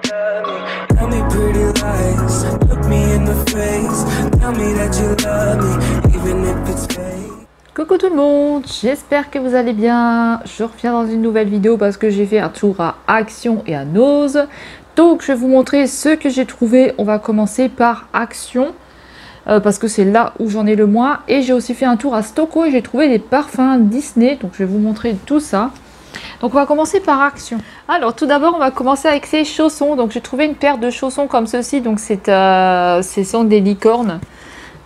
Tell me pretty lies, look me in the face. Tell me that you love me, even if it's fake. Coucou tout le monde, j'espère que vous allez bien. Je reviens dans une nouvelle vidéo parce que j'ai fait un tour à Action et à Nose. Donc je vais vous montrer ce que j'ai trouvé. On va commencer par Action parce que c'est là où j'en ai le moins. Et j'ai aussi fait un tour à Stocko et j'ai trouvé des parfums Disney. Donc je vais vous montrer tout ça. Donc on va commencer par Action. Alors tout d'abord on va commencer avec ces chaussons. Donc j'ai trouvé une paire de chaussons comme ceci. Donc ce sont des licornes.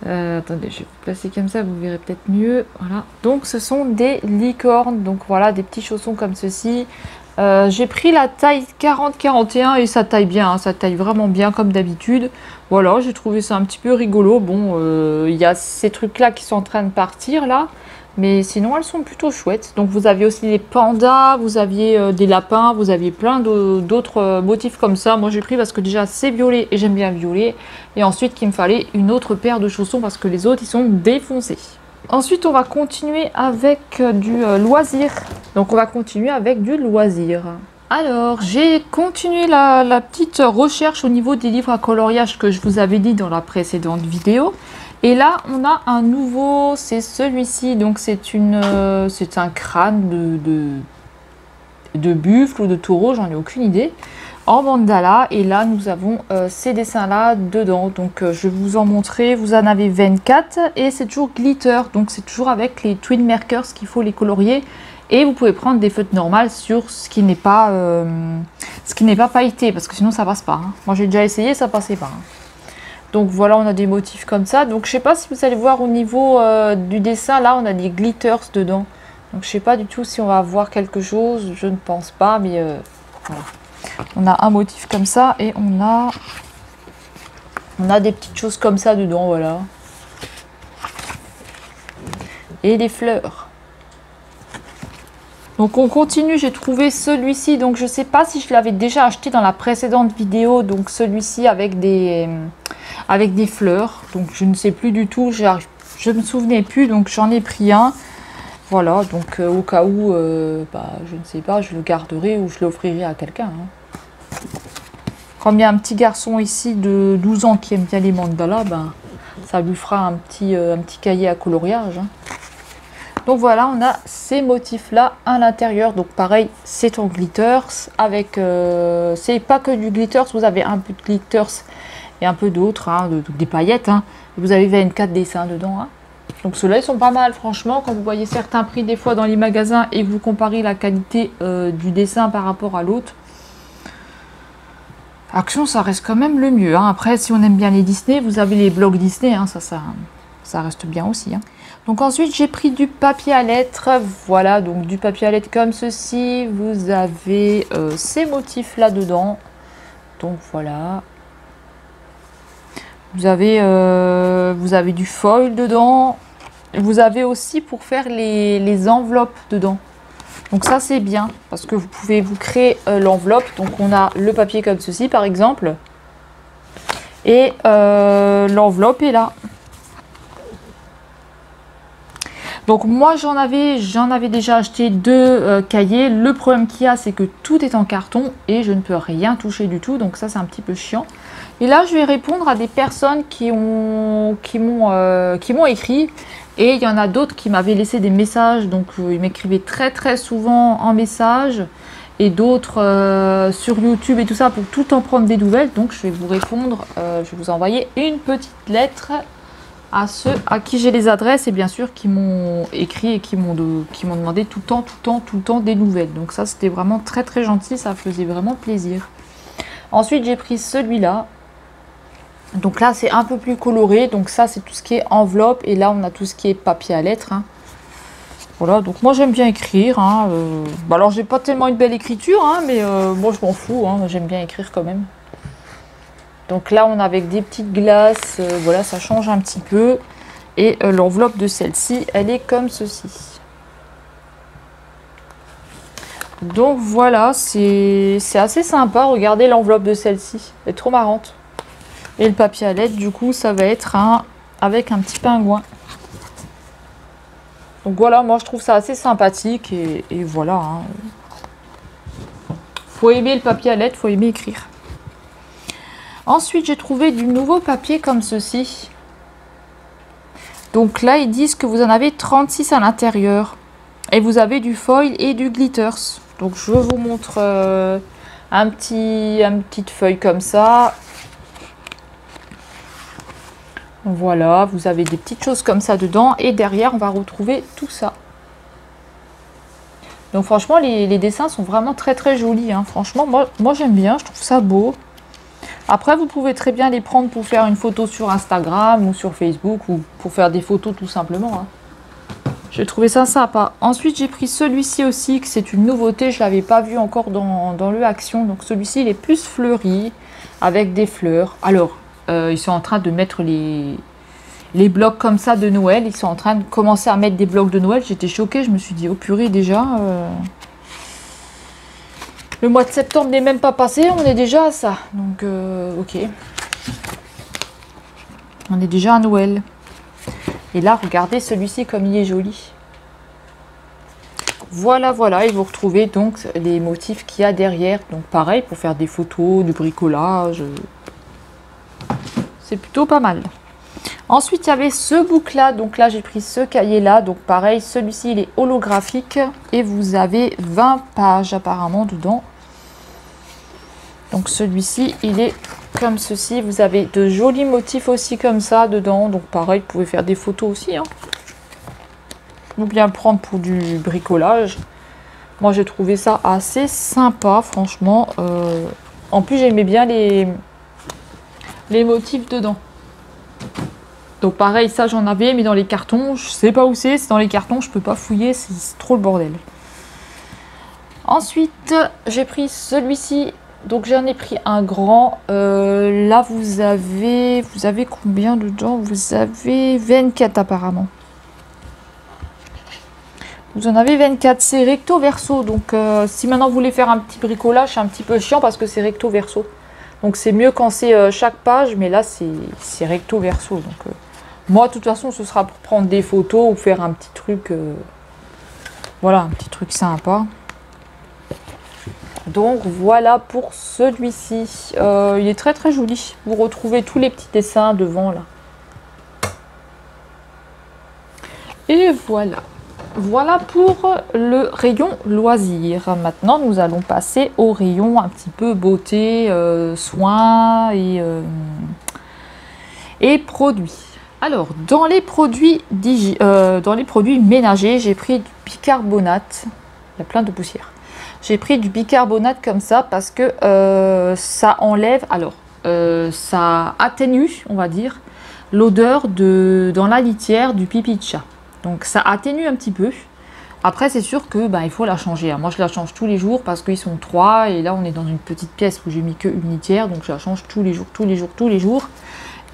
Attendez, je vais vous placer comme ça, vous verrez peut-être mieux. Voilà. Donc ce sont des licornes. Donc voilà, des petits chaussons comme ceci. J'ai pris la taille 40-41 et ça taille bien. Hein, ça taille vraiment bien comme d'habitude. Voilà, j'ai trouvé ça un petit peu rigolo. Bon, il y a ces trucs-là qui sont en train de partir là. Mais sinon, elles sont plutôt chouettes. Donc, vous aviez aussi des pandas, vous aviez des lapins, vous aviez plein d'autres motifs comme ça. Moi, j'ai pris parce que déjà, c'est violet et j'aime bien violet. Et ensuite, qu'il me fallait une autre paire de chaussons parce que les autres, ils sont défoncés. Ensuite, on va continuer avec du loisir. Donc, on va continuer avec du loisir. Alors, j'ai continué la petite recherche au niveau des livres à coloriage que je vous avais dit dans la précédente vidéo. Et là, on a un nouveau, c'est celui-ci. Donc, c'est un crâne de buffle ou de taureau, j'en ai aucune idée, en mandala. Et là, nous avons ces dessins-là dedans. Donc, je vais vous en montrer. Vous en avez 24 et c'est toujours glitter. Donc, c'est toujours avec les twin markers qu'il faut les colorier. Et vous pouvez prendre des feutres normales sur ce qui n'est pas pailleté, parce que sinon, ça passe pas. Hein. Moi, j'ai déjà essayé, ça passait pas. Hein. Donc voilà, on a des motifs comme ça. Donc je sais pas si vous allez voir au niveau du dessin, là on a des glitters dedans. Donc je sais pas du tout si on va avoir quelque chose, je ne pense pas, mais voilà. On a un motif comme ça et on a des petites choses comme ça dedans, voilà. Et des fleurs. Donc on continue, j'ai trouvé celui-ci, donc je sais pas si je l'avais déjà acheté dans la précédente vidéo, donc celui-ci avec des fleurs, donc je ne sais plus du tout, je me souvenais plus, donc j'en ai pris un, voilà, donc au cas où, je ne sais pas, je le garderai ou je l'offrirai à quelqu'un. Hein. Comme il y a un petit garçon ici de 12 ans qui aime bien les mandalas, ça lui fera un petit cahier à coloriage. Hein. Donc voilà, on a ces motifs-là à l'intérieur. Donc pareil, c'est en glitters. Avec, c'est pas que du glitters, vous avez un peu de glitters et un peu d'autres, hein, des paillettes. Hein. Vous avez 24 dessins dedans. Hein. Donc ceux-là, ils sont pas mal, franchement. Quand vous voyez certains prix des fois dans les magasins et que vous comparez la qualité du dessin par rapport à l'autre. Action, ça reste quand même le mieux. Hein. Après, si on aime bien les Disney, vous avez les blocs Disney. Hein, ça reste bien aussi. Hein. Donc ensuite j'ai pris du papier à lettres, voilà, donc du papier à lettres comme ceci, vous avez ces motifs là dedans, donc voilà, vous avez du foil dedans, vous avez aussi pour faire les enveloppes dedans, donc ça c'est bien, parce que vous pouvez vous créer l'enveloppe, donc on a le papier comme ceci par exemple, et l'enveloppe est là. Donc moi j'en avais déjà acheté deux cahiers. Le problème qu'il y a, c'est que tout est en carton et je ne peux rien toucher du tout. Donc ça c'est un petit peu chiant. Et là je vais répondre à des personnes qui m'ont écrit. Et il y en a d'autres qui m'avaient laissé des messages. Donc ils m'écrivaient très souvent en message. Et d'autres sur YouTube et tout ça pour tout le temps prendre des nouvelles. Donc je vais vous répondre, je vais vous envoyer une petite lettre à ceux à qui j'ai les adresses et bien sûr qui m'ont écrit et qui m'ont demandé tout le temps des nouvelles. Donc ça c'était vraiment très gentil, ça faisait vraiment plaisir. Ensuite j'ai pris celui-là. Donc là c'est un peu plus coloré, donc ça c'est tout ce qui est enveloppe et là on a tout ce qui est papier à lettres. Hein. Voilà, donc moi j'aime bien écrire. Hein, alors j'ai pas tellement une belle écriture, hein, mais moi je m'en fous, hein, j'aime bien écrire quand même. Donc là, on a avec des petites glaces, voilà, ça change un petit peu. Et l'enveloppe de celle-ci, elle est comme ceci. Donc voilà, c'est assez sympa. Regardez l'enveloppe de celle-ci, elle est trop marrante. Et le papier à lettres, du coup, ça va être avec un petit pingouin. Donc voilà, moi je trouve ça assez sympathique. Et voilà. Hein. Faut aimer le papier à lettres, faut aimer écrire. Ensuite, j'ai trouvé du nouveau papier comme ceci. Donc là, ils disent que vous en avez 36 à l'intérieur. Et vous avez du foil et du glitters. Donc je vous montre une petite feuille comme ça. Voilà, vous avez des petites choses comme ça dedans. Et derrière, on va retrouver tout ça. Donc franchement, les dessins sont vraiment très très jolis. Hein. Franchement, moi j'aime bien, je trouve ça beau. Après, vous pouvez très bien les prendre pour faire une photo sur Instagram ou sur Facebook ou pour faire des photos tout simplement. Hein. J'ai trouvé ça sympa. Ensuite, j'ai pris celui-ci aussi, que c'est une nouveauté. Je ne l'avais pas vu encore dans le Action. Donc celui-ci, il est plus fleuri avec des fleurs. Alors, ils sont en train de mettre les blocs comme ça de Noël. Ils sont en train de commencer à mettre des blocs de Noël. J'étais choquée. Je me suis dit, oh purée, déjà... Le mois de septembre n'est même pas passé, on est déjà à ça. Donc, ok. On est déjà à Noël. Et là, regardez celui-ci comme il est joli. Voilà, voilà. Et vous retrouvez donc les motifs qu'il y a derrière. Donc, pareil, pour faire des photos, du bricolage. C'est plutôt pas mal. Ensuite, il y avait ce book-là. Donc là, j'ai pris ce cahier-là. Donc, pareil, celui-ci, il est holographique. Et vous avez 20 pages apparemment dedans. Donc, celui-ci, il est comme ceci. Vous avez de jolis motifs aussi comme ça dedans. Donc, pareil, vous pouvez faire des photos aussi. Hein. Ou bien le prendre pour du bricolage. Moi, j'ai trouvé ça assez sympa, franchement. En plus, j'aimais bien les motifs dedans. Donc pareil, ça j'en avais, mais dans les cartons, je sais pas où c'est dans les cartons, je peux pas fouiller, c'est trop le bordel. Ensuite, j'ai pris celui-ci, donc j'en ai pris un grand. Là, vous avez combien dedans? Vous avez 24 apparemment. Vous en avez 24, c'est recto verso, donc si maintenant vous voulez faire un petit bricolage, c'est un petit peu chiant parce que c'est recto verso. Donc c'est mieux quand c'est chaque page, mais là c'est recto verso, donc... Moi, de toute façon, ce sera pour prendre des photos ou faire un petit truc, voilà, un petit truc sympa. Donc, voilà pour celui-ci. Il est très, très joli. Vous retrouvez tous les petits dessins devant, là. Et voilà. Voilà pour le rayon loisirs. Maintenant, nous allons passer au rayon un petit peu beauté, soins et produits. Alors, dans les produits ménagers, j'ai pris du bicarbonate. Il y a plein de poussière. J'ai pris du bicarbonate comme ça parce que ça enlève, ça atténue, on va dire, l'odeur dans la litière du pipi de chat. Donc, ça atténue un petit peu. Après, c'est sûr que il faut la changer. Moi, je la change tous les jours parce qu'ils sont 3. Et là, on est dans une petite pièce où j'ai mis que une litière. Donc, je la change tous les jours, tous les jours, tous les jours.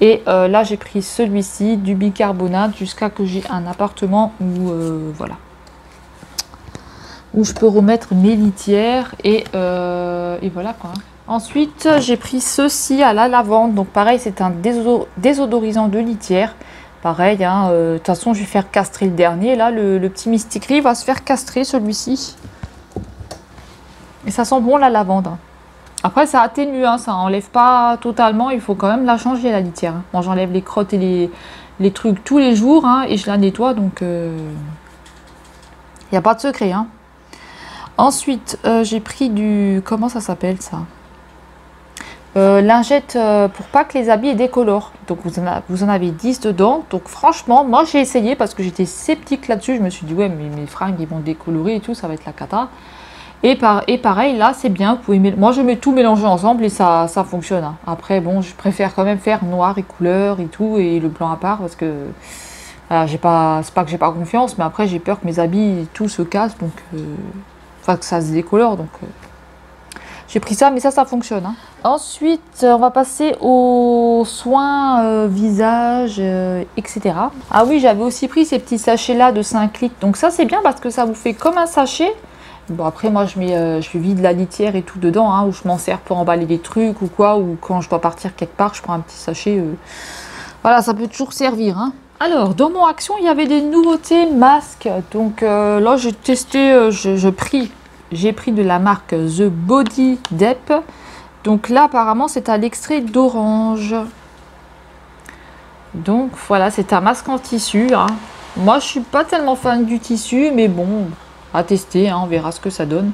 Et là, j'ai pris celui-ci, du bicarbonate, jusqu'à que j'ai un appartement où, voilà, où je peux remettre mes litières et voilà quoi. Ensuite, j'ai pris ceci à la lavande. Donc pareil, c'est un désodorisant de litière. Pareil, hein, de toute façon, je vais faire castrer le dernier. Là, le petit Mysticry va se faire castrer celui-ci. Et ça sent bon la lavande. Après, ça atténue, hein, ça enlève pas totalement. Il faut quand même la changer, la litière. Moi, j'enlève les crottes et les trucs tous les jours, hein, et je la nettoie. Donc, il n'y a pas de secret. Hein. Ensuite, j'ai pris du... Comment ça s'appelle, ça lingette pour pas que les habits décolorent. Donc, vous en avez 10 dedans. Donc, franchement, moi, j'ai essayé parce que j'étais sceptique là-dessus. Je me suis dit, ouais, mais mes fringues, ils vont décolorer et tout. Ça va être la cata. Et pareil, là, c'est bien. Vous pouvez moi, je mets tout mélangé ensemble et ça fonctionne. Hein. Après, bon, je préfère quand même faire noir et couleur et tout, et le blanc à part, parce que c'est pas que j'ai pas confiance, mais après, j'ai peur que mes habits, tout se casse, donc... Enfin, que ça se décolore, donc... J'ai pris ça, mais ça fonctionne. Hein. Ensuite, on va passer aux soins visage, etc. Ah oui, j'avais aussi pris ces petits sachets-là de 5 litres. Donc ça, c'est bien parce que ça vous fait comme un sachet. Bon, après, moi, je vide la litière et tout dedans, hein, où je m'en sers pour emballer des trucs ou quoi, ou quand je dois partir quelque part, je prends un petit sachet. Voilà, ça peut toujours servir. Hein. Alors, dans mon action, il y avait des nouveautés masques. Donc là, j'ai testé, j'ai pris de la marque The Body Dep. Donc là, apparemment, c'est à l'extrait d'orange. Donc voilà, c'est un masque en tissu. Hein. Moi, je suis pas tellement fan du tissu, mais bon, à tester, hein, on verra ce que ça donne.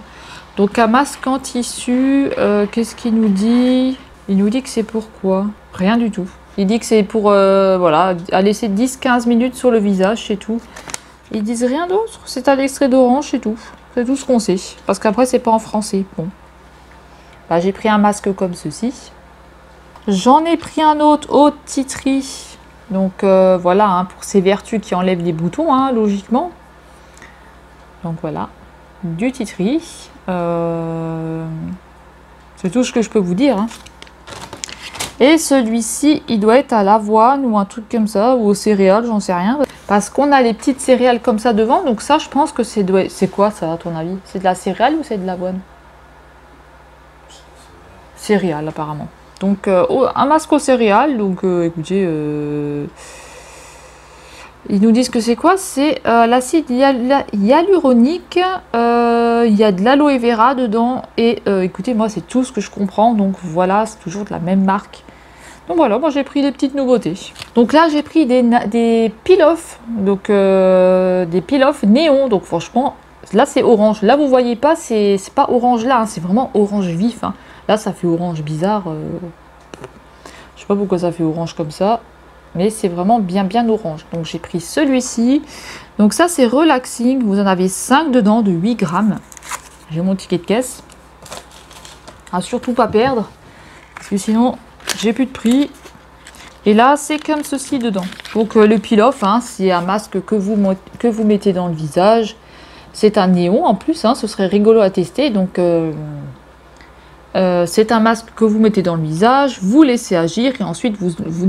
Donc un masque en tissu, qu'est-ce qu'il nous dit? Il nous dit que c'est pour quoi? Rien du tout. Il dit que c'est pour, voilà, à laisser 10-15 minutes sur le visage, c'est tout. Ils disent rien d'autre, c'est à l'extrait d'orange, c'est tout. C'est tout ce qu'on sait. Parce qu'après, c'est pas en français. Bon. Bah, j'ai pris un masque comme ceci. J'en ai pris un autre haute titri. Donc voilà, hein, pour ces vertus qui enlèvent les boutons, hein, logiquement. Donc voilà, du titri. C'est tout ce que je peux vous dire. Hein. Et celui-ci, il doit être à l'avoine ou un truc comme ça, ou aux céréales, j'en sais rien. Parce qu'on a les petites céréales comme ça devant, donc ça, je pense que c'est quoi ça, à ton avis? C'est de la céréale ou c'est de l'avoine? Céréales, apparemment. Donc, un masque aux céréales, donc écoutez, ils nous disent que c'est quoi? C'est l'acide hyaluronique, il y a de l'aloe vera dedans, et écoutez, moi, c'est tout ce que je comprends, donc voilà, c'est toujours de la même marque. Donc voilà, moi j'ai pris des petites nouveautés. Donc là, j'ai pris des peel-off, donc des peel-off néon, donc franchement, là c'est orange. Là, vous voyez pas, c'est pas orange là, hein, c'est vraiment orange vif. Hein. Là, ça fait orange bizarre. Je sais pas pourquoi ça fait orange comme ça. Mais c'est vraiment bien orange. Donc j'ai pris celui-ci. Donc ça, c'est relaxing. Vous en avez 5 dedans de 8 grammes. J'ai mon ticket de caisse. À surtout pas perdre. Parce que sinon, j'ai plus de prix. Et là, c'est comme ceci dedans. Donc le peel-off, hein, c'est un masque que vous mettez dans le visage. C'est un néon en plus. Hein, ce serait rigolo à tester. Donc... c'est un masque que vous mettez dans le visage, vous laissez agir et ensuite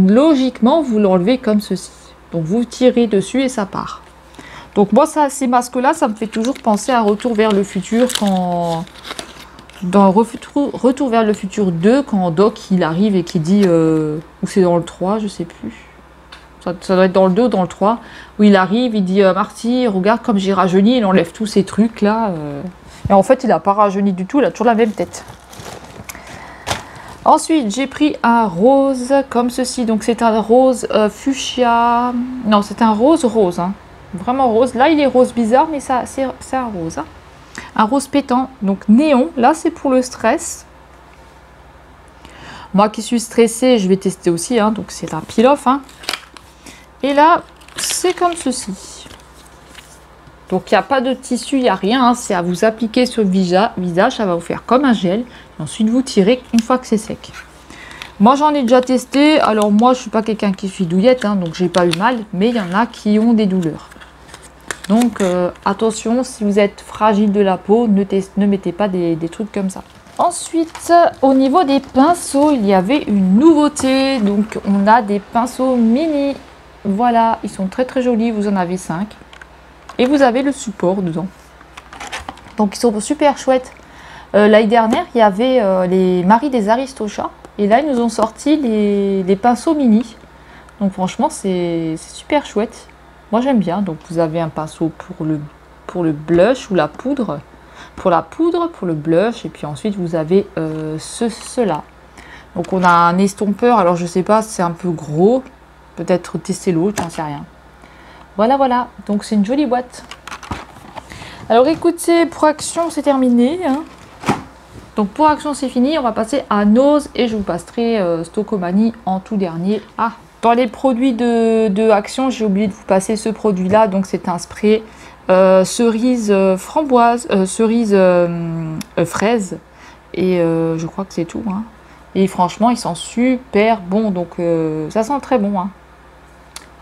logiquement vous l'enlevez comme ceci. Donc vous tirez dessus et ça part. Donc moi ces masques là, ça me fait toujours penser à Retour vers le futur, quand dans Retour vers le futur 2, quand Doc il arrive et qui dit, ou c'est dans le 3, je sais plus. Ça doit être dans le 2 ou dans le 3, où il arrive, il dit Marty, regarde comme j'ai rajeuni, il enlève tous ces trucs là. Et en fait il n'a pas rajeuni du tout, il a toujours la même tête. Ensuite, j'ai pris un rose comme ceci. Donc, c'est un rose fuchsia. Non, c'est un rose. Hein. Vraiment rose. Là, il est rose bizarre, mais ça, c'est un rose. Hein. Un rose pétant. Donc, néon. Là, c'est pour le stress. Moi qui suis stressée, je vais tester aussi. Hein. Donc, c'est un peel-off. Hein. Et là, c'est comme ceci. Donc, il n'y a pas de tissu, il n'y a rien. Hein. C'est à vous appliquer sur le visage. Ça va vous faire comme un gel. Et ensuite, vous tirez une fois que c'est sec. Moi, j'en ai déjà testé. Alors, moi, je ne suis pas quelqu'un qui suis douillette. Hein, donc, j'ai pas eu mal. Mais il y en a qui ont des douleurs. Donc, attention, si vous êtes fragile de la peau, ne mettez pas des trucs comme ça. Ensuite, au niveau des pinceaux, il y avait une nouveauté. Donc, on a des pinceaux mini. Voilà, ils sont très jolis. Vous en avez 5. Et vous avez le support dedans. Donc ils sont super chouettes. L'année dernière, il y avait les Marie des Aristochats. Et là, ils nous ont sorti les pinceaux mini. Donc franchement, c'est super chouette. Moi, j'aime bien. Donc vous avez un pinceau pour le blush ou la poudre. Pour la poudre, pour le blush. Et puis ensuite, vous avez ceux-là. Donc on a un estompeur. Alors je sais pas, c'est un peu gros. Peut-être tester l'autre, j'en sais rien. Voilà, donc c'est une jolie boîte. Alors écoutez, pour Action c'est terminé. Hein. Donc pour Action c'est fini, on va passer à Nose et je vous passerai Stocomanie en tout dernier. Ah, dans les produits de Action, j'ai oublié de vous passer ce produit là, donc c'est un spray cerise framboise, cerise fraise et je crois que c'est tout. Hein. Et franchement, ils sont super bons, donc ça sent très bon. Hein.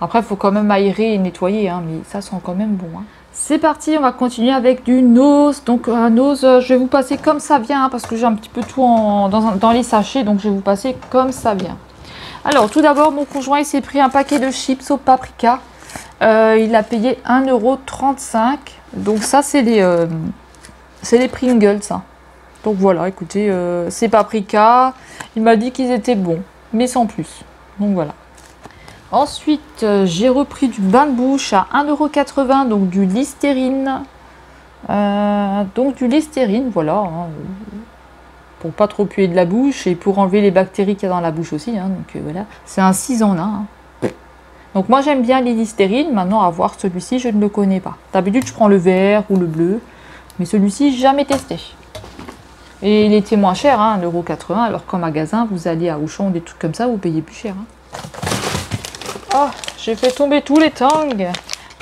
Après, il faut quand même aérer et nettoyer, hein, mais ça sent quand même bon. Hein. C'est parti, on va continuer avec du Nose. Donc, un Nose, je vais vous passer comme ça vient, hein, parce que j'ai un petit peu tout dans les sachets, donc je vais vous passer comme ça vient. Alors, tout d'abord, mon conjoint, il s'est pris un paquet de chips au paprika. Il a payé 1,35 €. Donc, ça, c'est les Pringles. Hein. Donc, voilà, écoutez, c'est paprika. Il m'a dit qu'ils étaient bons, mais sans plus. Donc, voilà. Ensuite, j'ai repris du bain de bouche à 1,80 €, donc du Listerine. Voilà. Hein. pour pas trop puer de la bouche et pour enlever les bactéries qu'il y a dans la bouche aussi, hein, donc voilà. C'est un 6 en 1. Hein. Donc moi j'aime bien les Listerine, maintenant à voir celui-ci je ne le connais pas. D'habitude je prends le vert ou le bleu, mais celui-ci jamais testé. Et il était moins cher, hein, 1,80 €, alors qu'en magasin vous allez à Auchan ou des trucs comme ça, vous payez plus cher. Hein. Oh, j'ai fait tomber tous les tangs.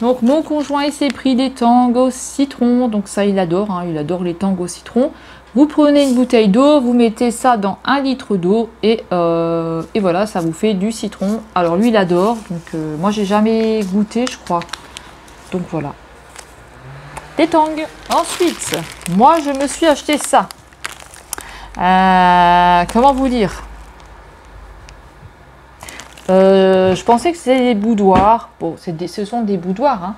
Donc mon conjoint il s'est pris des tangs au citron, donc ça il adore, hein, il adore les tangs au citron. Vous prenez une bouteille d'eau, vous mettez ça dans 1 litre d'eau et voilà, ça vous fait du citron. Alors lui il adore, donc moi j'ai jamais goûté je crois. Donc voilà. Des tangs. Ensuite, moi je me suis acheté ça. Comment vous dire? Je pensais que c'était des boudoirs. Bon, ce sont des boudoirs, hein.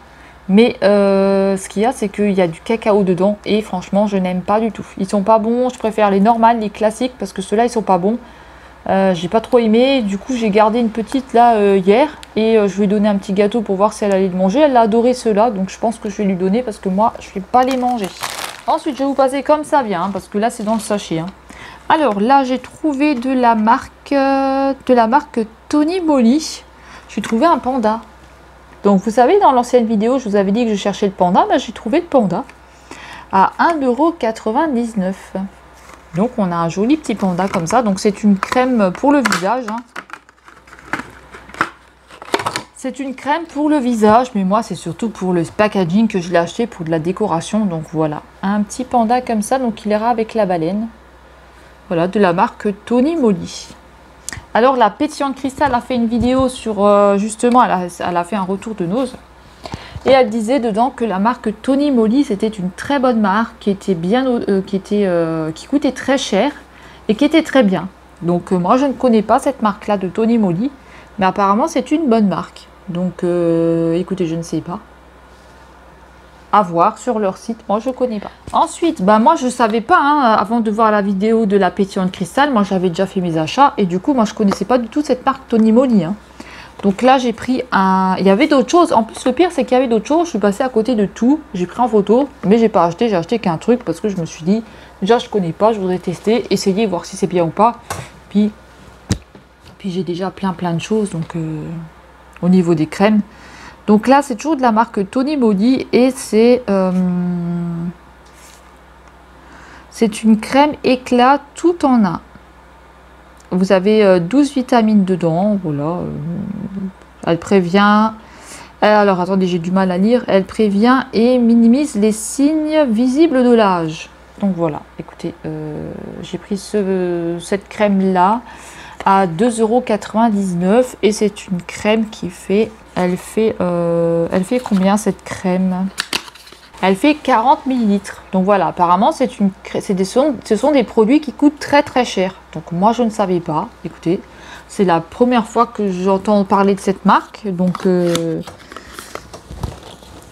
Mais ce qu'il y a, c'est qu'il y a du cacao dedans. Et franchement, je n'aime pas du tout. Ils sont pas bons. Je préfère les normales, les classiques, parce que ceux-là, ils sont pas bons. J'ai pas trop aimé. Du coup, j'ai gardé une petite là hier. Et je lui ai donné un petit gâteau pour voir si elle allait le manger. Elle a adoré ceux-là. Donc je pense que je vais lui donner parce que moi, je vais pas les manger. Ensuite, je vais vous passer comme ça vient. Hein, parce que là, c'est dans le sachet. Hein. Alors là, j'ai trouvé de la marque Tony Moly. J'ai trouvé un panda. Donc vous savez, dans l'ancienne vidéo, je vous avais dit que je cherchais le panda. Ben, j'ai trouvé le panda à 1,99 €. Donc on a un joli petit panda comme ça. Donc c'est une crème pour le visage. Hein. C'est une crème pour le visage. Mais moi, c'est surtout pour le packaging que je l'ai acheté pour de la décoration. Donc voilà, un petit panda comme ça. Donc il ira avec la baleine. Voilà, de la marque Tony Moly. Alors la pétillante cristal a fait une vidéo sur justement, elle a fait un retour de nose et elle disait dedans que la marque Tony Moly c'était une très bonne marque qui était bien, qui coûtait très cher et qui était très bien. Donc moi je ne connais pas cette marque là de Tony Moly, mais apparemment c'est une bonne marque. Donc écoutez, je ne sais pas. À voir sur leur site, moi je connais pas. Ensuite, bah moi je savais pas, hein, avant de voir la vidéo de la pétillante cristal, moi j'avais déjà fait mes achats et du coup moi je connaissais pas du tout cette marque Tony Moly. Hein. Donc là j'ai pris un, il y avait d'autres choses. En plus le pire c'est qu'il y avait d'autres choses. Je suis passée à côté de tout. J'ai pris en photo, mais j'ai pas acheté. J'ai acheté qu'un truc parce que je me suis dit déjà je connais pas, je voudrais tester, essayer voir si c'est bien ou pas. Puis j'ai déjà plein de choses donc au niveau des crèmes. Donc là, c'est toujours de la marque Tony Moly et c'est une crème éclat tout en un. Vous avez 12 vitamines dedans, voilà. Elle prévient... Alors, attendez, j'ai du mal à lire. Elle prévient et minimise les signes visibles de l'âge. Donc voilà, écoutez, j'ai pris cette crème-là à 2,99 € et c'est une crème qui fait... Elle fait combien cette crème? Elle fait 40 ml. Donc voilà, apparemment ce sont des produits qui coûtent très cher. Donc moi je ne savais pas. Écoutez, c'est la première fois que j'entends parler de cette marque. Donc je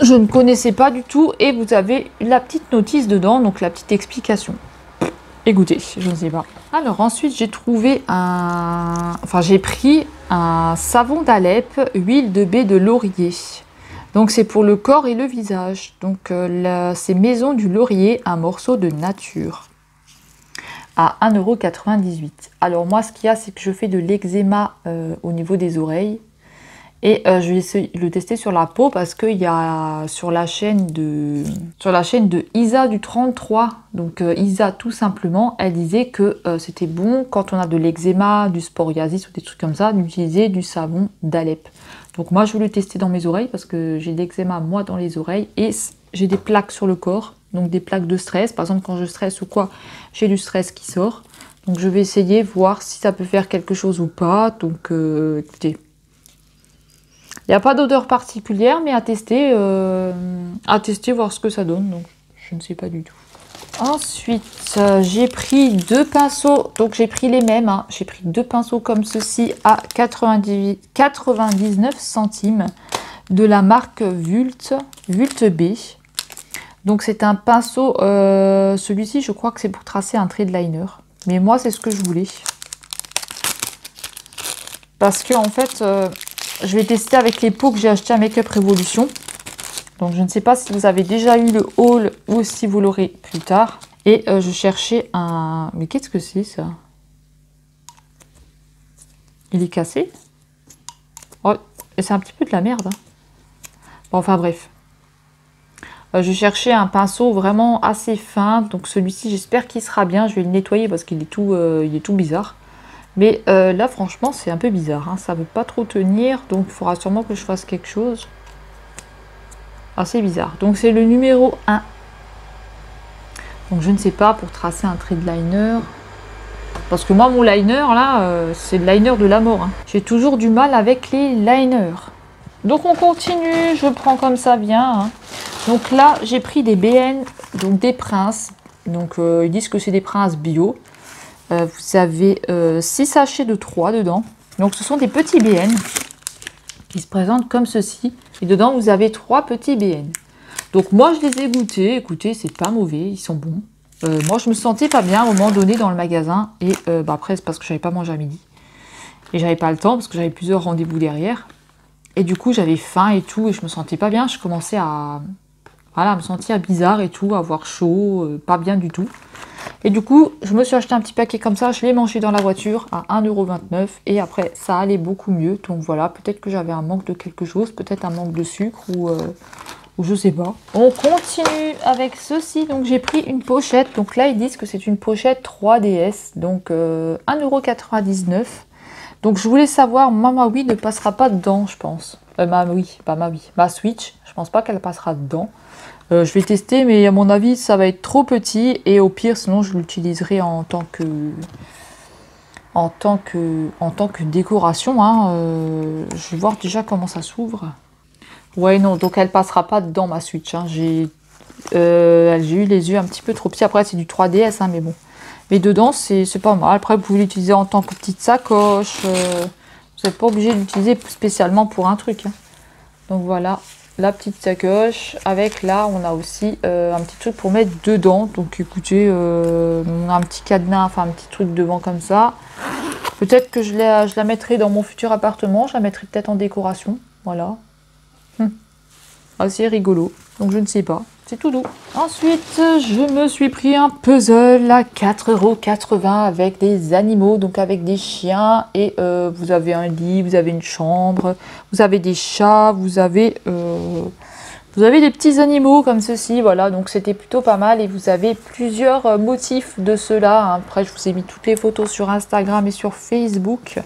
ne connaissais pas du tout. Et vous avez la petite notice dedans, donc la petite explication. Écoutez, je ne sais pas. Alors ensuite j'ai trouvé j'ai pris un savon d'Alep, huile de baie de laurier. Donc c'est pour le corps et le visage. Donc c'est Maison du Laurier, un morceau de nature. À 1,98 €. Alors moi ce qu'il y a c'est que je fais de l'eczéma au niveau des oreilles. Et je vais essayer de le tester sur la peau parce qu'il y a sur la chaîne de Isa du 33, donc Isa tout simplement, elle disait que c'était bon quand on a de l'eczéma, du psoriasis ou des trucs comme ça, d'utiliser du savon d'Alep. Donc moi je vais le tester dans mes oreilles parce que j'ai de l'eczéma moi dans les oreilles et j'ai des plaques sur le corps, donc des plaques de stress. Par exemple quand je stresse ou quoi, j'ai du stress qui sort. Donc je vais essayer voir si ça peut faire quelque chose ou pas. Donc écoutez. Il n'y a pas d'odeur particulière, mais à tester, voir ce que ça donne. Donc, je ne sais pas du tout. Ensuite, j'ai pris 2 pinceaux. Donc, j'ai pris les mêmes. Hein. J'ai pris 2 pinceaux comme ceci à 99 centimes de la marque Vult B. Donc, c'est un pinceau. Celui-ci, je crois que c'est pour tracer un trait de liner. Mais moi, c'est ce que je voulais. Parce que, en fait... je vais tester avec les pots que j'ai acheté à Make-up Revolution. Donc je ne sais pas si vous avez déjà eu le haul ou si vous l'aurez plus tard. Et je cherchais un... Mais qu'est-ce que c'est ça? Il est cassé? Oh, et c'est un petit peu de la merde. Hein. Bon, enfin bref. Je cherchais un pinceau vraiment assez fin. Donc celui-ci, j'espère qu'il sera bien. Je vais le nettoyer parce qu'il est tout bizarre. Mais là, franchement, c'est un peu bizarre. Hein. Ça ne veut pas trop tenir. Donc il faudra sûrement que je fasse quelque chose. Assez bizarre. Donc c'est le numéro 1. Donc je ne sais pas, pour tracer un trait de liner. Parce que moi, mon liner, là, c'est le liner de la mort. Hein. J'ai toujours du mal avec les liners. Donc on continue, je prends comme ça bien. Hein. Donc là, j'ai pris des BN, donc des Princes. Donc ils disent que c'est des Princes bio. Vous avez 6 sachets de 3 dedans. Donc ce sont des petits BN qui se présentent comme ceci. Et dedans, vous avez 3 petits BN. Donc moi, je les ai goûtés. Écoutez, c'est pas mauvais, ils sont bons. Moi, je me sentais pas bien à un moment donné dans le magasin. Et après, c'est parce que j'avais pas mangé à midi. Et j'avais pas le temps parce que j'avais plusieurs rendez-vous derrière. Et du coup, j'avais faim et tout. Et je me sentais pas bien. Je commençais à me sentir bizarre et tout, à avoir chaud, pas bien du tout. Et du coup, je me suis acheté un petit paquet comme ça. Je l'ai mangé dans la voiture à 1,29 €. Et après, ça allait beaucoup mieux. Donc voilà, peut-être que j'avais un manque de quelque chose. Peut-être un manque de sucre ou je sais pas. On continue avec ceci. Donc j'ai pris une pochette. Donc là, ils disent que c'est une pochette 3DS. Donc 1,99 €. Donc je voulais savoir, ma Wii ne passera pas dedans, je pense. Ma Switch, je pense pas qu'elle passera dedans. Je vais tester, mais à mon avis, ça va être trop petit. Et au pire, sinon, je l'utiliserai en tant que décoration. Hein. Je vais voir déjà comment ça s'ouvre. Ouais, non, donc elle passera pas dedans, ma Switch. Hein. J'ai eu les yeux un petit peu trop petits. Après, c'est du 3DS, hein, mais bon. Mais dedans, c'est pas mal. Après, vous pouvez l'utiliser en tant que petite sacoche. Vous n'êtes pas obligé de l'utiliser spécialement pour un truc. Hein. Donc voilà, la petite sacoche. Avec là, on a aussi un petit truc pour mettre dedans. Donc écoutez, on a un petit cadenas, enfin un petit truc devant comme ça. Peut-être que je la mettrai dans mon futur appartement. Je la mettrai peut-être en décoration. Voilà. Assez rigolo. Donc je ne sais pas. C'est tout doux. Ensuite, je me suis pris un puzzle à 4,80 € avec des animaux, donc avec des chiens. Et vous avez un lit, vous avez une chambre, vous avez des chats, vous avez des petits animaux comme ceci. Voilà, donc c'était plutôt pas mal. Et vous avez plusieurs motifs de ceux-là. Hein. Après, je vous ai mis toutes les photos sur Instagram et sur Facebook.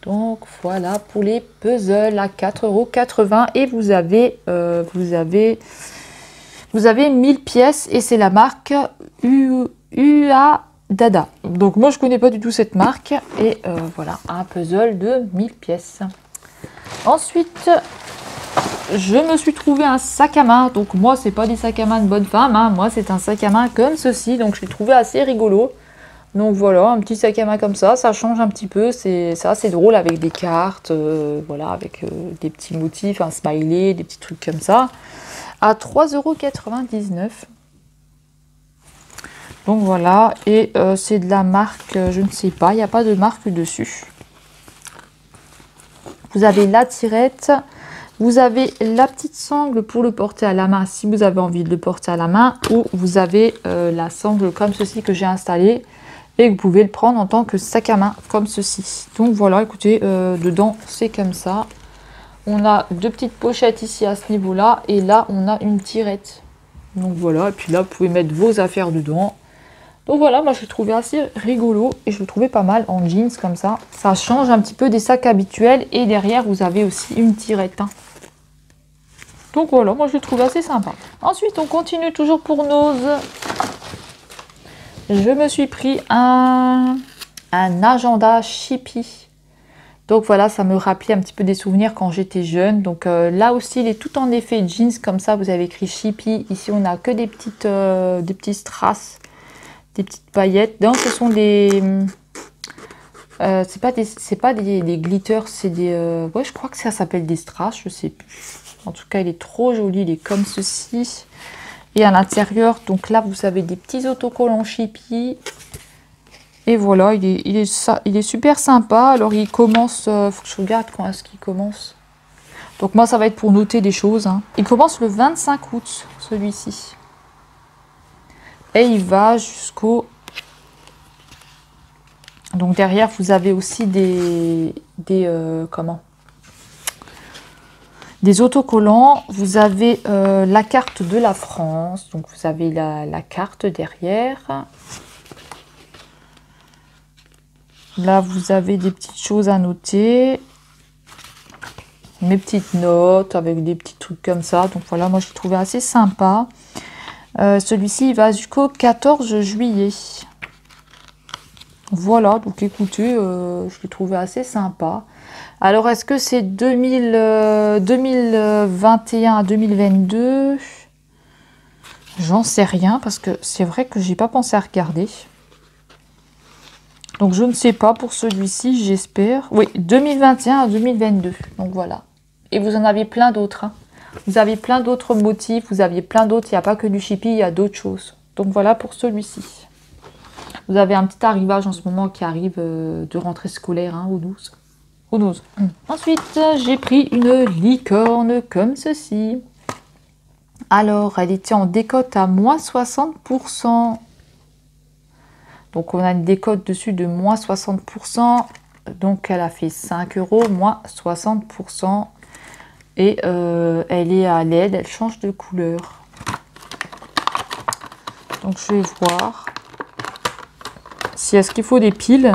Donc voilà pour les puzzles à 4,80 € et vous avez 1000 pièces et c'est la marque UA Dada. Donc moi je connais pas du tout cette marque et voilà un puzzle de 1000 pièces. Ensuite je me suis trouvé un sac à main. Donc moi c'est pas des sacs à main de bonne femme, hein. Moi c'est un sac à main comme ceci. Donc je l'ai trouvé assez rigolo. Donc voilà, un petit sac à main comme ça change un petit peu, c'est assez drôle avec des cartes, voilà, avec des petits motifs, un smiley, des petits trucs comme ça, à 3,99 €. Donc voilà, et c'est de la marque, je ne sais pas, il n'y a pas de marque dessus. Vous avez la tirette, vous avez la petite sangle pour le porter à la main si vous avez envie de le porter à la main, ou vous avez la sangle comme ceci que j'ai installée. Et vous pouvez le prendre en tant que sac à main, comme ceci. Donc voilà, écoutez, dedans, c'est comme ça. On a 2 petites pochettes ici à ce niveau-là. Et là, on a une tirette. Donc voilà, et puis là, vous pouvez mettre vos affaires dedans. Donc voilà, moi, je l'ai trouvé assez rigolo. Et je le trouvais pas mal en jeans, comme ça. Ça change un petit peu des sacs habituels. Et derrière, vous avez aussi une tirette. Hein. Donc voilà, moi, je l'ai trouvé assez sympa. Ensuite, on continue toujours pour Nose. Je me suis pris un agenda Shippy. Donc voilà, ça me rappelait un petit peu des souvenirs quand j'étais jeune. Donc là aussi, il est tout en effet jeans comme ça. Vous avez écrit Shippy. Ici, on n'a que des petits strass, des petites paillettes. Donc ce sont des... c'est pas des glitters, c'est des... ouais, je crois que ça s'appelle des strass, je sais plus. En tout cas, il est trop joli. Il est comme ceci. Et à l'intérieur, donc là, vous avez des petits autocollants Shippy. Et voilà, il est super sympa. Alors, il commence... faut que je regarde quand est-ce qu'il commence. Donc, moi, ça va être pour noter des choses. Hein. Il commence le 25 août, celui-ci. et il va jusqu'au... Donc derrière, vous avez aussi des autocollants. Vous avez la carte de la France. Donc vous avez la carte derrière. Là, vous avez des petites choses à noter. Mes petites notes avec des petits trucs comme ça. Donc voilà, moi je l'ai trouvé assez sympa. Celui-ci, il va jusqu'au 14 juillet. Voilà, donc écoutez, je l'ai trouvé assez sympa. Alors, est-ce que c'est 2021 à 2022? J'en sais rien, parce que c'est vrai que j'ai pas pensé à regarder. Donc, je ne sais pas pour celui-ci, j'espère. Oui, 2021 à 2022. Donc, voilà. Et vous en avez plein d'autres. Hein. Vous avez plein d'autres motifs, vous aviez plein d'autres. Il n'y a pas que du chippy, il y a d'autres choses. Donc, voilà pour celui-ci. Vous avez un petit arrivage en ce moment qui arrive de rentrée scolaire, hein, au 12. Au 12. Ensuite, j'ai pris une licorne comme ceci. Alors, elle était en décote à moins 60%. Donc, on a une décote dessus de moins 60%. Donc, elle a fait 5 €, moins 60%. Et elle est à LED, elle change de couleur. Donc, je vais voir. Si est-ce qu'il faut des piles?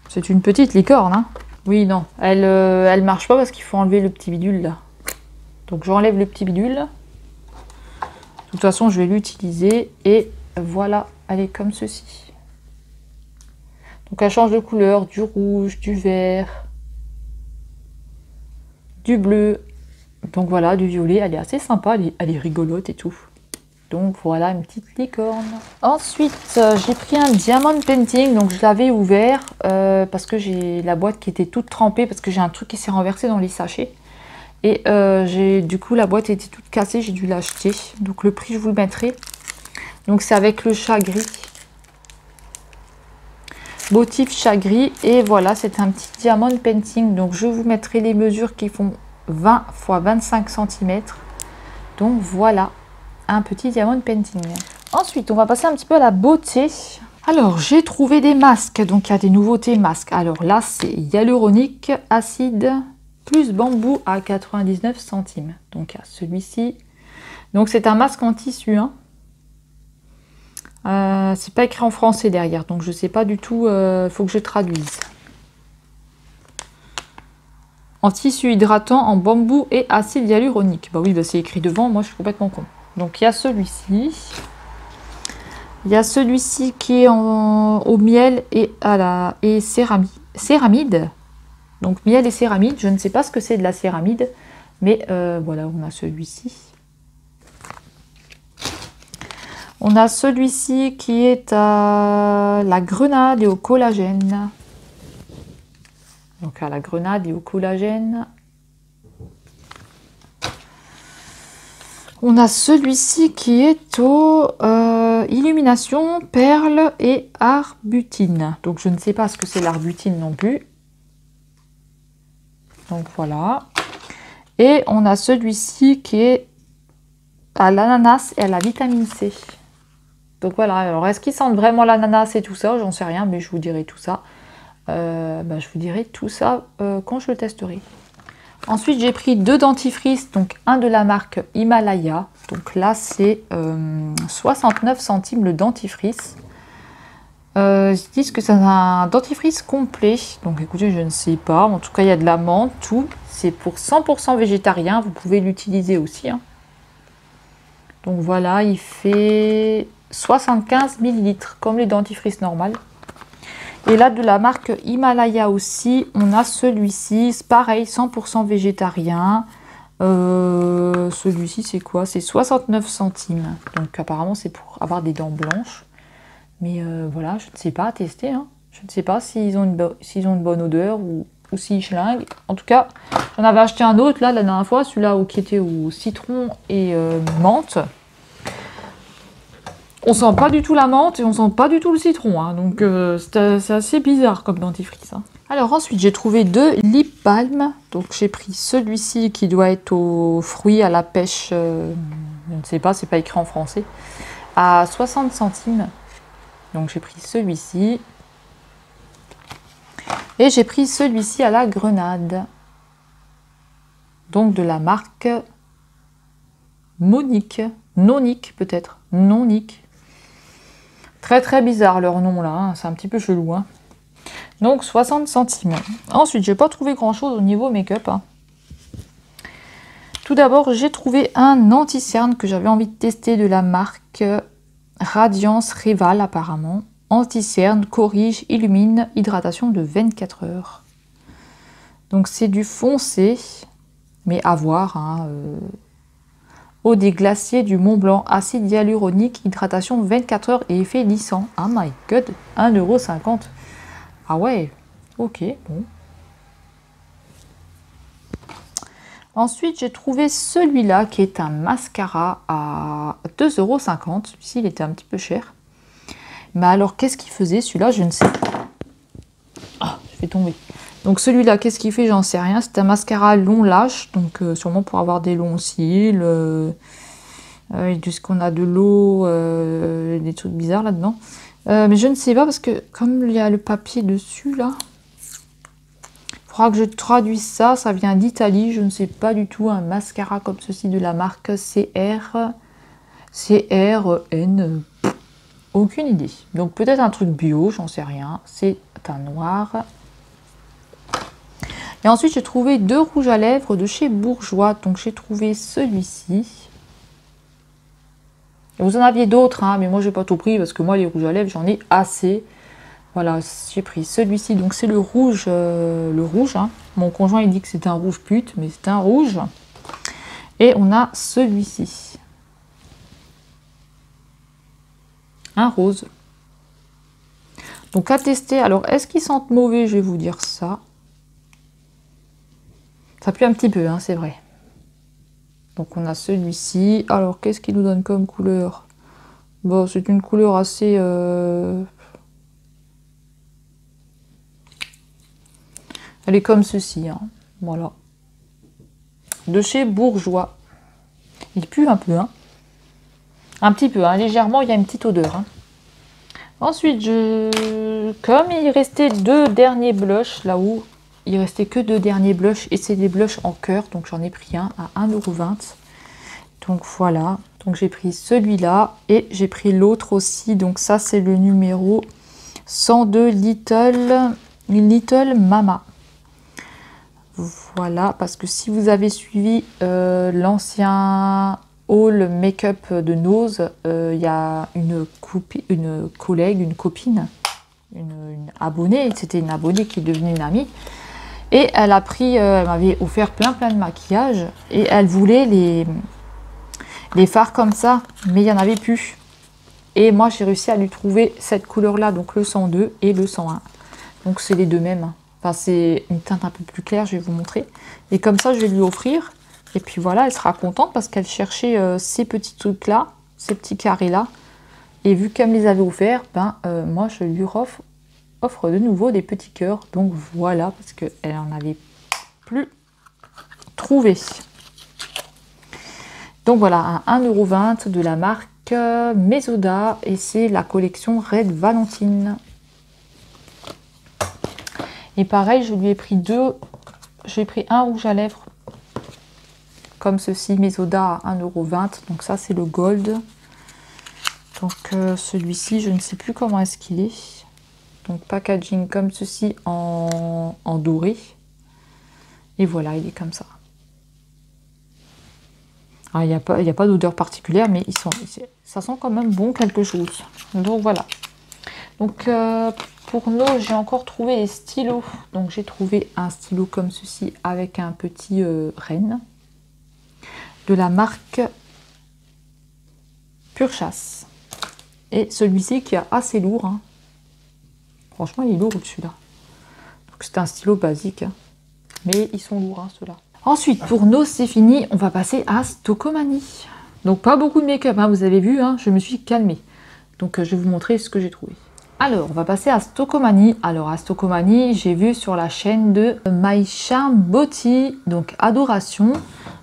C'est une petite licorne, hein? Oui, non. Elle marche pas parce qu'il faut enlever le petit bidule, là. Donc, j'enlève le petit bidule. De toute façon, je vais l'utiliser. Et voilà, elle est comme ceci. Donc, elle change de couleur. Du rouge, du vert, du bleu. Donc, voilà, du violet. Elle est assez sympa. Elle est rigolote et tout. Donc voilà une petite licorne. Ensuite, j'ai pris un diamond painting. Donc je l'avais ouvert parce que j'ai la boîte qui était toute trempée. Parce que j'ai un truc qui s'est renversé dans les sachets. Et du coup la boîte était toute cassée. J'ai dû l'acheter. Donc le prix je vous le mettrai. Donc c'est avec le chat gris. Motif chat gris. Et voilà, c'est un petit diamond painting. Donc je vous mettrai les mesures qui font 20 x 25 cm. Donc voilà. Un petit diamond painting. Ensuite, on va passer un petit peu à la beauté. Alors, j'ai trouvé des masques. Donc, il y a des nouveautés masques. Alors là, c'est hyaluronique acide plus bambou à 99 centimes. Donc, il y a celui-ci. Donc, c'est un masque en tissu. Hein. C'est pas écrit en français derrière. Donc, je sais pas du tout. Il faut que je traduise. En tissu hydratant, en bambou et acide hyaluronique. Bah oui, bah c'est écrit devant. Moi, je suis complètement con. Donc, il y a celui-ci. Il y a celui-ci qui est au miel et céramide. Donc, miel et céramide. Je ne sais pas ce que c'est de la céramide. Mais voilà, on a celui-ci. On a celui-ci qui est à la grenade et au collagène. Donc, à la grenade et au collagène. On a celui-ci qui est au illumination, perle et arbutine. Donc, je ne sais pas ce que c'est l'arbutine non plus. Donc, voilà. Et on a celui-ci qui est à l'ananas et à la vitamine C. Donc, voilà. Alors, est-ce qu'ils sentent vraiment l'ananas et tout ça? J'en sais rien, mais je vous dirai tout ça. Je vous dirai tout ça quand je le testerai. Ensuite, j'ai pris 2 dentifrices, donc un de la marque Himalaya. Donc là, c'est 69 centimes le dentifrice. Ils disent que c'est un dentifrice complet. Donc écoutez, je ne sais pas. En tout cas, il y a de la menthe, tout. C'est pour 100% végétarien. Vous pouvez l'utiliser aussi. Hein. Donc voilà, il fait 75 ml, comme les dentifrices normales. Et là, de la marque Himalaya aussi, on a celui-ci, pareil, 100% végétarien. Celui-ci, c'est quoi? C'est 69 centimes. Donc, apparemment, c'est pour avoir des dents blanches. Mais voilà, je ne sais pas, à tester. Hein. Je ne sais pas s'ils ont, une bonne odeur ou s'ils schlinguent. En tout cas, j'en avais acheté un autre, là, la dernière fois. Celui-là qui était au citron et menthe. On sent pas du tout la menthe et on sent pas du tout le citron. Hein. Donc, c'est assez bizarre comme dentifrice. Hein. Alors, ensuite, j'ai trouvé 2 lip balm. Donc, j'ai pris celui-ci qui doit être aux fruits, à la pêche. Je ne sais pas, c'est pas écrit en français. à 60 centimes. Donc j'ai pris celui-ci. Et j'ai pris celui-ci à la grenade. Donc de la marque Monique. Nonique peut-être. Nonique. Très très bizarre leur nom là. Hein. C'est un petit peu chelou. Hein. Donc 60 centimes. Ensuite, j'ai pas trouvé grand chose au niveau make-up. Hein. Tout d'abord, j'ai trouvé un anti-cerne que j'avais envie de tester de la marque Radiance Rival apparemment. Anti-cerne, corrige, illumine, hydratation de 24 heures. Donc c'est du foncé, mais à voir. Hein, eau des glaciers du Mont Blanc, acide hyaluronique, hydratation 24 heures et effet lissant. Oh my god, 1,50 €. Ah ouais, ok, bon. Ensuite, j'ai trouvé celui-là qui est un mascara à 2,50 €. Celui-ci, il était un petit peu cher. Mais alors, qu'est-ce qu'il faisait celui-là? Je ne sais pas. Ah, je vais tomber. Donc celui-là, qu'est-ce qu'il fait? J'en sais rien. C'est un mascara long lâche, donc sûrement pour avoir des longs cils. Qu'on a de l'eau, des trucs bizarres là-dedans. Mais je ne sais pas parce que comme il y a le papier dessus là, il faudra que je traduise ça. Ça vient d'Italie. Je ne sais pas du tout. Un mascara comme ceci de la marque CRN. Aucune idée. Donc peut-être un truc bio, j'en sais rien. C'est un noir. Et ensuite j'ai trouvé 2 rouges à lèvres de chez Bourjois. Donc j'ai trouvé celui-ci. Vous en aviez d'autres, hein, mais moi j'ai pas tout pris parce que moi les rouges à lèvres j'en ai assez. Voilà, j'ai pris celui-ci. Donc c'est le rouge. Hein. Mon conjoint il dit que c'est un rouge pute, mais c'est un rouge. Et on a celui-ci. Un rose. Donc à tester. Alors est-ce qu'ils sentent mauvais? Je vais vous dire ça. Ça pue un petit peu, hein, c'est vrai. Donc on a celui-ci. Alors qu'est-ce qu'il nous donne comme couleur? Bon, c'est une couleur assez... Elle est comme ceci. Hein. Voilà. De chez Bourjois. Il pue un peu, hein. Un petit peu, hein, légèrement, il y a une petite odeur. Hein. Ensuite, comme il restait 2 derniers blushs, là-haut, il restait que 2 derniers blushs, et c'est des blushs en cœur, donc j'en ai pris un à 1,20 €. Donc voilà, donc j'ai pris celui-là, et j'ai pris l'autre aussi, donc ça c'est le numéro 102 Little Mama. Voilà, parce que si vous avez suivi l'ancien... All Make-up de Nose, il y a une collègue, une copine, une abonnée, c'était une abonnée qui est devenue une amie, et elle a pris, elle m'avait offert plein de maquillage, et elle voulait les fards comme ça, mais il n'y en avait plus. Et moi j'ai réussi à lui trouver cette couleur là, donc le 102 et le 101. Donc c'est les deux mêmes. Enfin c'est une teinte un peu plus claire, je vais vous montrer. Et comme ça je vais lui offrir. Et puis voilà, elle sera contente parce qu'elle cherchait ces petits trucs là, ces petits carrés là. Et vu qu'elle me les avait offerts, moi je lui offre de nouveau des petits cœurs. Donc voilà, parce qu'elle en avait plus trouvé. Donc voilà, un 1,20 € de la marque Mesoda. Et c'est la collection Red Valentine. Et pareil, je lui ai pris j'ai pris un rouge à lèvres. Comme ceci, Mesoda à 1,20 €. Donc ça, c'est le gold. Donc celui-ci, je ne sais plus comment est-ce qu'il est. Donc packaging comme ceci en doré. Et voilà, il est comme ça. Il n'y a pas d'odeur particulière, mais ça sent quand même bon quelque chose. Donc voilà. Donc pour nous, j'ai encore trouvé les stylos. Donc j'ai trouvé un stylo comme ceci avec un petit renne. De la marque Pure Chasse. Et celui-ci qui est assez lourd. Hein. Franchement, il est lourd celui-là. C'est un stylo basique. Hein. Mais ils sont lourds, hein, ceux-là. Ensuite, pour nos, c'est fini. On va passer à Stocomanie. Donc, pas beaucoup de make-up. Hein, vous avez vu, hein, je me suis calmée. Donc, je vais vous montrer ce que j'ai trouvé. Alors, on va passer à Stocomanie. Alors, à Stocomanie, j'ai vu sur la chaîne de My Charm Beauty. Donc, Adoration.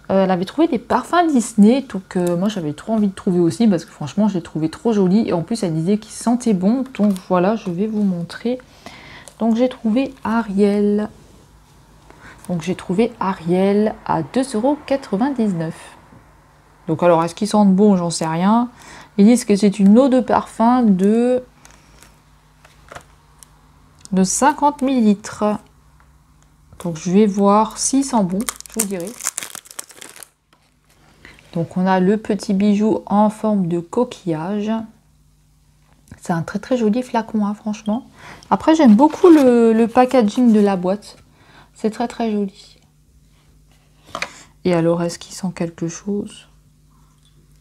Elle avait trouvé des parfums Disney, donc moi j'avais trop envie de trouver aussi parce que franchement je les trouvais trop jolis et en plus elle disait qu'ils sentaient bon, donc voilà, je vais vous montrer. Donc j'ai trouvé Ariel. Donc j'ai trouvé Ariel à 2,99 €. Donc alors est-ce qu'ils sentent bon, j'en sais rien. Ils disent que c'est une eau de parfum de 50 ml. Donc je vais voir s'il sent bon, je vous dirai. Donc on a le petit bijou en forme de coquillage. C'est un très très joli flacon, hein, franchement. Après j'aime beaucoup le packaging de la boîte. C'est très très joli. Et alors est-ce qu'il sent quelque chose?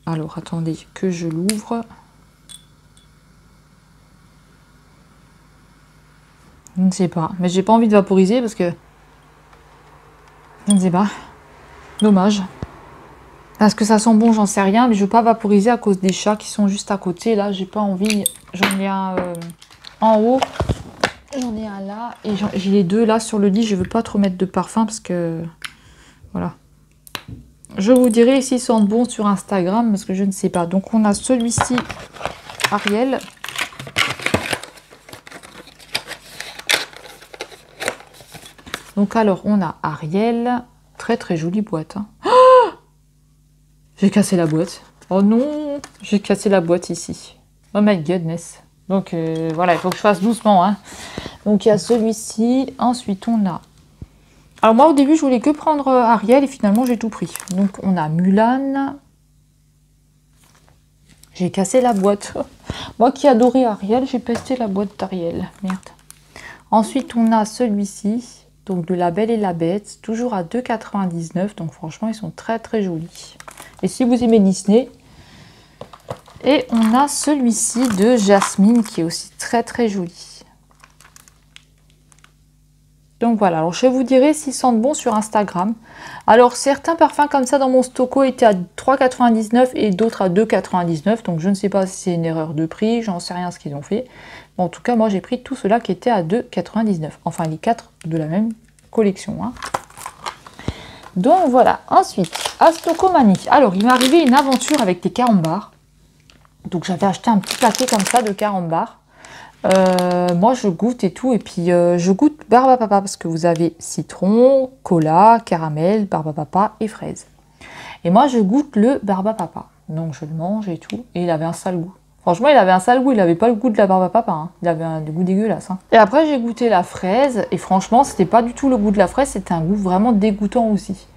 Alors attendez que je l'ouvre. Je ne sais pas. Mais j'ai pas envie de vaporiser parce que... Je ne sais pas. Dommage. Est-ce que ça sent bon? J'en sais rien. Mais je veux pas vaporiser à cause des chats qui sont juste à côté. Là, j'ai pas envie. J'en ai un en haut. J'en ai un là. Et j'ai les deux là sur le lit. Je veux pas trop mettre de parfum parce que... Voilà. Je vous dirai s'ils sentent bon sur Instagram parce que je ne sais pas. Donc on a celui-ci, Ariel. Donc alors on a Ariel. Très très jolie boîte. Hein. Oh, j'ai cassé la boîte. Oh non, j'ai cassé la boîte ici. Oh my goodness. Donc voilà, il faut que je fasse doucement. Hein. Donc il y a celui-ci. Ensuite on a... Alors moi au début je voulais que prendre Ariel et finalement j'ai tout pris. Donc on a Mulan. J'ai cassé la boîte. Moi qui adorais Ariel, j'ai pesté la boîte d'Ariel. Merde. Ensuite on a celui-ci. Donc de La Belle et la Bête. Toujours à 2,99 €. Donc franchement ils sont très très jolis. Et si vous aimez Disney. Et on a celui-ci de Jasmine qui est aussi très très joli. Donc voilà, alors je vous dirai s'ils sentent bon sur Instagram. Alors certains parfums comme ça dans mon stocko étaient à 3,99 € et d'autres à 2,99 €. Donc je ne sais pas si c'est une erreur de prix, j'en sais rien ce qu'ils ont fait. Mais en tout cas, moi j'ai pris tout cela qui était à 2,99 €. Enfin les 4 de la même collection. Hein. Donc voilà, ensuite, à Stockomanie. Alors il m'est arrivé une aventure avec des carambars. Donc j'avais acheté un petit paquet comme ça de carambars. Moi je goûte et tout, et puis je goûte barbe à papa parce que vous avez citron, cola, caramel, barbe à papa et fraise. Et moi je goûte le barbe à papa, donc je le mange et tout, et il avait un sale goût. Franchement il avait un sale goût, il avait pas le goût de la barbe à papa, hein. Il avait un goût dégueulasse. Hein. Et après j'ai goûté la fraise, et franchement c'était pas du tout le goût de la fraise, c'était un goût vraiment dégoûtant aussi.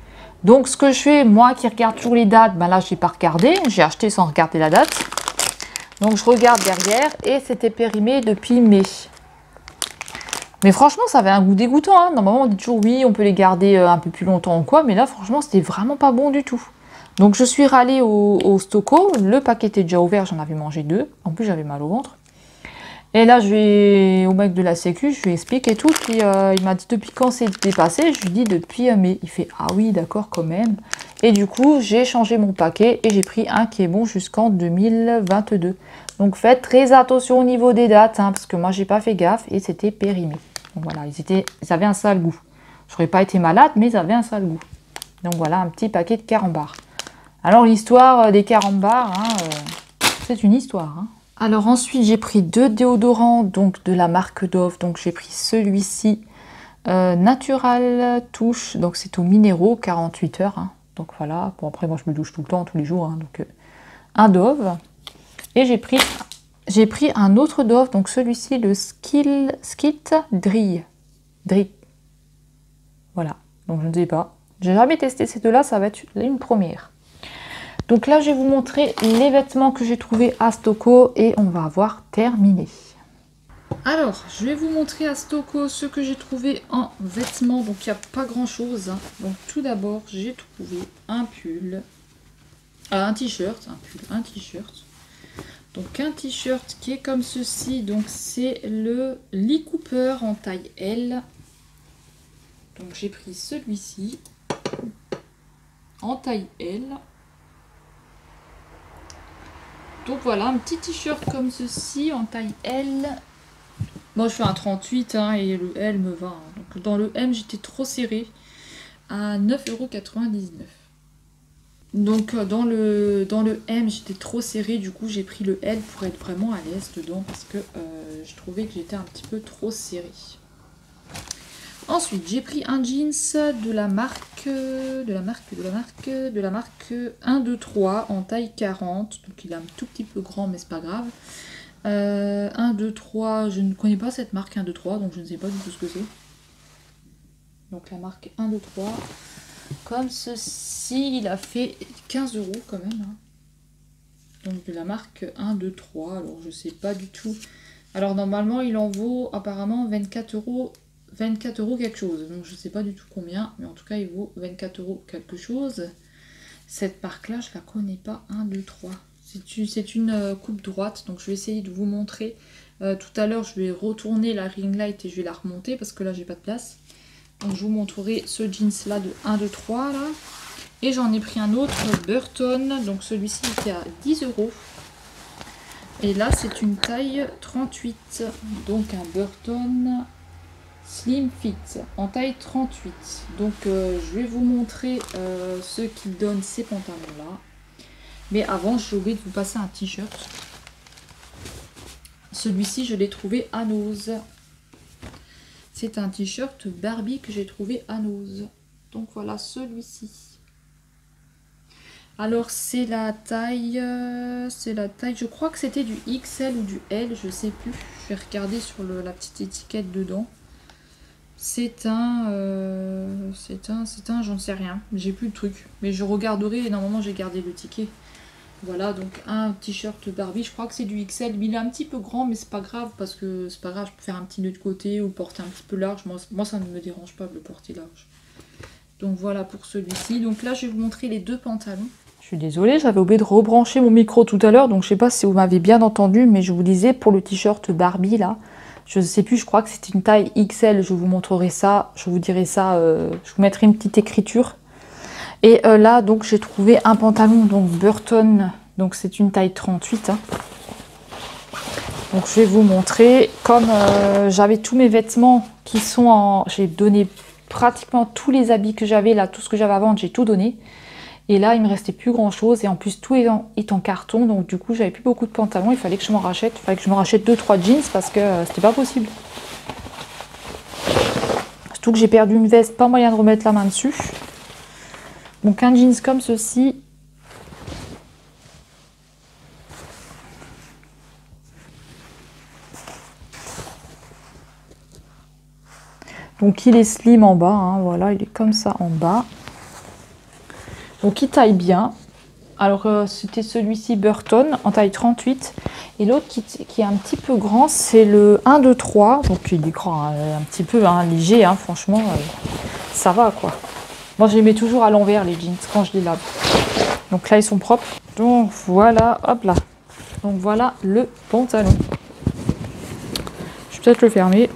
Donc ce que je fais, moi qui regarde toujours les dates, ben là j'ai pas regardé, j'ai acheté sans regarder la date. Donc je regarde derrière et c'était périmé depuis mai. Mais franchement ça avait un goût dégoûtant. Hein. Normalement on dit toujours oui on peut les garder un peu plus longtemps ou quoi. Mais là franchement c'était vraiment pas bon du tout. Donc je suis râlée au stocko. Le paquet était déjà ouvert, j'en avais mangé 2. En plus j'avais mal au ventre. Et là je vais au mec de la sécu, je lui explique et tout. Puis il m'a dit depuis quand c'est dépassé. Je lui dis depuis mai. Il fait ah oui d'accord quand même. Et du coup, j'ai changé mon paquet et j'ai pris un qui est bon jusqu'en 2022. Donc faites très attention au niveau des dates, hein, parce que moi, j'ai pas fait gaffe et c'était périmé. Donc voilà, ils avaient un sale goût. J'aurais pas été malade, mais ils avaient un sale goût. Donc voilà, un petit paquet de carambars. Alors l'histoire des carambars, hein, c'est une histoire. Hein. Alors ensuite, j'ai pris 2 déodorants donc de la marque Dove. Donc j'ai pris celui-ci, Natural Touche. Donc c'est au minéraux, 48 heures. Hein. Donc voilà, bon après moi je me douche tout le temps, tous les jours, hein, donc un Dove. Et j'ai pris un autre Dove, donc celui-ci, le Skit Dry. Voilà, donc je ne sais pas. J'ai jamais testé ces deux-là, ça va être une première. Donc là je vais vous montrer les vêtements que j'ai trouvés à Stocko et on va avoir terminé. Alors, je vais vous montrer à Stocko ce que j'ai trouvé en vêtements. Donc, il n'y a pas grand-chose. Hein. Donc, tout d'abord, j'ai trouvé un pull. Un t-shirt. Un t-shirt. Donc, un t-shirt qui est comme ceci. Donc, c'est le Lee Cooper en taille L. Donc, j'ai pris celui-ci. En taille L. Donc, voilà, un petit t-shirt comme ceci en taille L. Moi je fais un 38 hein, et le L me va. Hein. Donc dans le M j'étais trop serrée à 9,99 €. Donc dans le M j'étais trop serrée, du coup j'ai pris le L pour être vraiment à l'aise dedans parce que je trouvais que j'étais un petit peu trop serrée. Ensuite j'ai pris un jeans de la marque 1, 2, 3 en taille 40, donc il est un tout petit peu grand mais c'est pas grave. 1, 2, 3, je ne connais pas cette marque 1, 2, 3, donc je ne sais pas du tout ce que c'est. Donc la marque 1, 2, 3. Comme ceci, il a fait 15 € quand même. Hein. Donc de la marque 1, 2, 3. Alors je sais pas du tout. Alors normalement il en vaut apparemment 24 €. 24 € quelque chose. Donc je sais pas du tout combien. Mais en tout cas il vaut 24 € quelque chose. Cette marque là je la connais pas. 1, 2, 3. C'est une coupe droite. Donc je vais essayer de vous montrer. Tout à l'heure je vais retourner la ring light et je vais la remonter. Parce que là j'ai pas de place. Donc je vous montrerai ce jeans là de 1, 2, 3 là. Et j'en ai pris un autre Burton. Donc celui-ci était à 10 €. Et là c'est une taille 38. Donc un Burton Slim Fit en taille 38. Donc je vais vous montrer ce qu'il donne ces pantalons là. Mais avant j'ai oublié de vous passer un t-shirt. Celui-ci je l'ai trouvé à Nose. C'est un t-shirt Barbie que j'ai trouvé à Nose. Donc voilà celui-ci. Alors c'est la taille, je crois que c'était du XL ou du L, je sais plus. Je vais regarder sur la petite étiquette dedans. C'est un, j'en sais rien. J'ai plus le truc. Mais je regarderai et normalement j'ai gardé le ticket. Voilà, donc un t-shirt Barbie, je crois que c'est du XL, mais il est un petit peu grand, mais c'est pas grave, parce que c'est pas grave, je peux faire un petit nœud de côté ou le porter un petit peu large, moi ça ne me dérange pas de le porter large. Donc voilà pour celui-ci, donc là je vais vous montrer les deux pantalons. Je suis désolée, j'avais oublié de rebrancher mon micro tout à l'heure, donc je sais pas si vous m'avez bien entendu, mais je vous disais pour le t-shirt Barbie là, je sais plus, je crois que c'est une taille XL, je vous montrerai ça, je vous dirai ça, je vous mettrai une petite écriture. Et là, donc, j'ai trouvé un pantalon, donc Burton, donc c'est une taille 38. Hein. Donc, je vais vous montrer. Comme j'avais tous mes vêtements qui sont en... J'ai donné pratiquement tous les habits que j'avais, là, tout ce que j'avais à vendre, j'ai tout donné. Et là, il me restait plus grand-chose. Et en plus, tout est en carton. Donc, du coup, j'avais plus beaucoup de pantalons. Il fallait que je m'en rachète. Il fallait que je me rachète 2-3 jeans parce que c'était pas possible. Surtout que j'ai perdu une veste, pas moyen de remettre la main dessus. Donc un jeans comme ceci. Donc il est slim en bas, hein, voilà, il est comme ça en bas. Donc il taille bien. Alors c'était celui-ci Burton en taille 38. Et l'autre qui est un petit peu grand, c'est le 1, 2, 3. Donc il est grand, un petit peu léger, hein, franchement, ça va quoi. Moi, je les mets toujours à l'envers, les jeans, quand je les lave. Donc là, ils sont propres. Donc voilà, hop là. Donc voilà le pantalon. Je vais peut-être le fermer.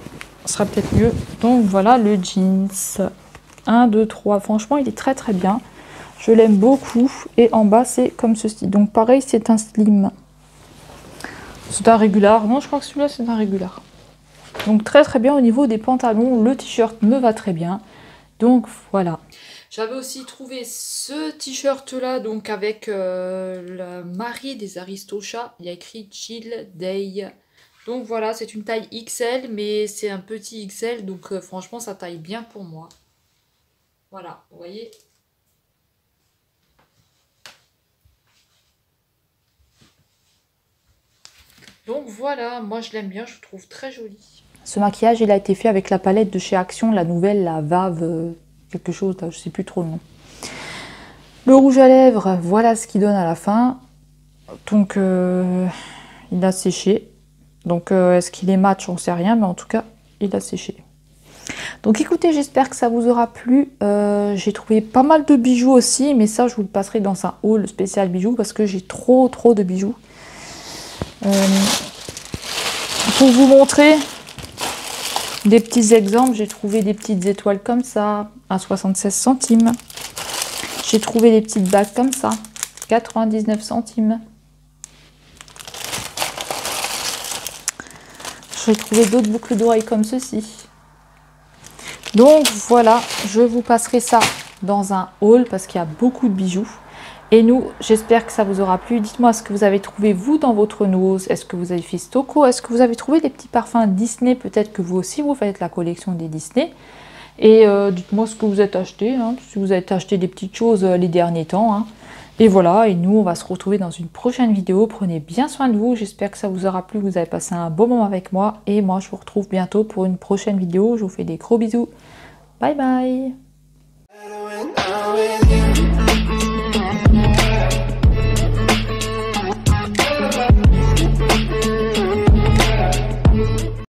Ce sera peut-être mieux. Donc voilà le jeans. 1, 2, 3. Franchement, il est très très bien. Je l'aime beaucoup. Et en bas, c'est comme ceci. Donc pareil, c'est un slim. C'est un régular. Non, je crois que celui-là, c'est un régular. Donc très très bien au niveau des pantalons. Le t-shirt me va très bien. Donc voilà. J'avais aussi trouvé ce t-shirt là, donc avec le mari des Aristochats. Il y a écrit Chill Day. Donc voilà, c'est une taille XL, mais c'est un petit XL, donc franchement ça taille bien pour moi. Voilà, vous voyez. Donc voilà, moi je l'aime bien, je le trouve très joli. Ce maquillage, il a été fait avec la palette de chez Action, la nouvelle, la Vave, quelque chose, là, je sais plus trop le nom. Le rouge à lèvres, voilà ce qu'il donne à la fin. Donc, il a séché. Donc, est-ce qu'il est mat? J'en sais rien, mais en tout cas, il a séché. Donc, écoutez, j'espère que ça vous aura plu. J'ai trouvé pas mal de bijoux aussi, mais ça, je vous le passerai dans un haul spécial bijoux parce que j'ai trop de bijoux. Pour vous montrer des petits exemples, j'ai trouvé des petites étoiles comme ça, à 76 centimes. J'ai trouvé des petites bagues comme ça, 99 centimes. J'ai trouvé d'autres boucles d'oreilles comme ceci. Donc voilà, je vous passerai ça dans un haul parce qu'il y a beaucoup de bijoux. Et nous, j'espère que ça vous aura plu. Dites-moi ce que vous avez trouvé vous dans votre nose. Est-ce que vous avez fait Stocco? Est-ce que vous avez trouvé des petits parfums Disney? Peut-être que vous aussi vous faites la collection des Disney. Et dites-moi ce que vous êtes acheté, hein, si vous avez acheté des petites choses les derniers temps. Hein. Et voilà, et nous on va se retrouver dans une prochaine vidéo. Prenez bien soin de vous, j'espère que ça vous aura plu, vous avez passé un bon moment avec moi. Et moi je vous retrouve bientôt pour une prochaine vidéo. Je vous fais des gros bisous. Bye bye.